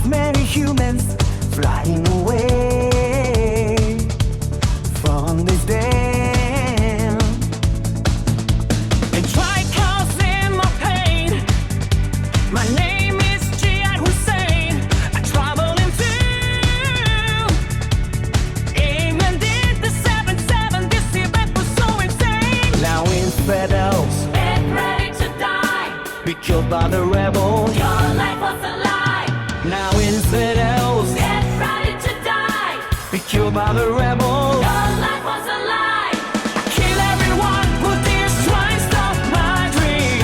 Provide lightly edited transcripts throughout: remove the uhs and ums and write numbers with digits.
many humans flying away from this day. And try causing more pain. My name is Jihad Hussein. I travel in two. Amen did the 7-7. This event was so insane. Now infidels, Get ready to die. be killed by the rebels. Your life was a lie. Now infidels, Get ready to die. be killed by the rebels. Your life was a lie. Kill everyone who dares try and stop my dream.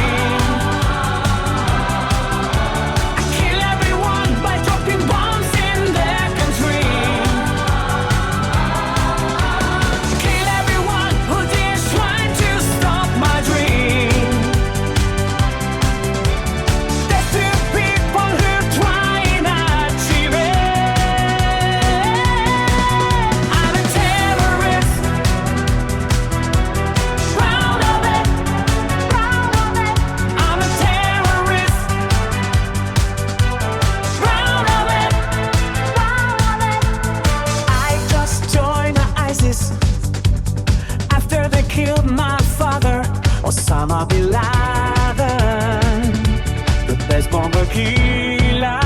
I kill everyone by dropping bombs in their country. Kill everyone who dares try to stop my dream. There's two people who try and achieve it. I'm a terrorist, proud of it, proud of it. I'm a terrorist, proud of it, proud of it. I just joined ISIS after they killed my father, Osama bin Laden, the best bomber killer.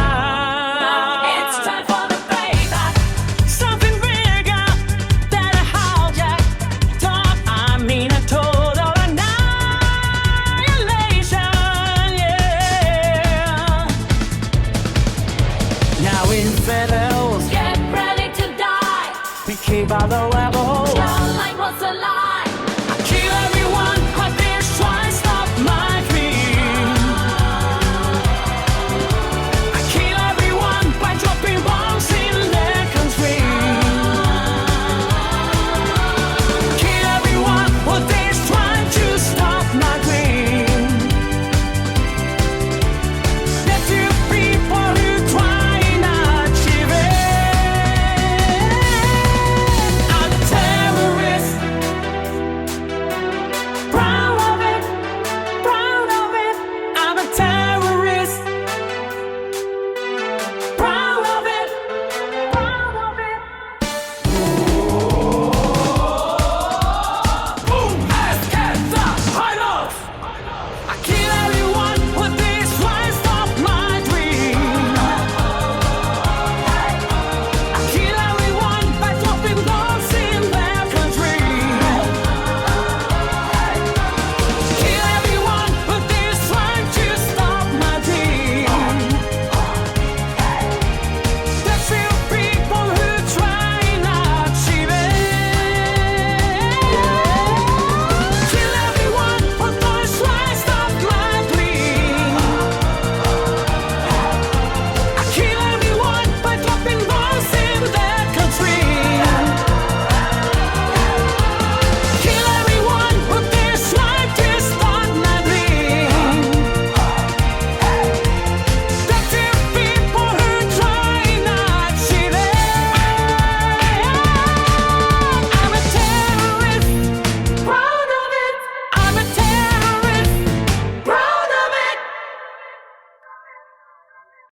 It's time for the payback. Something bigger than a hijack. Talk, I mean a total annihilation, yeah. Now infidels, Get ready to die. be killed by the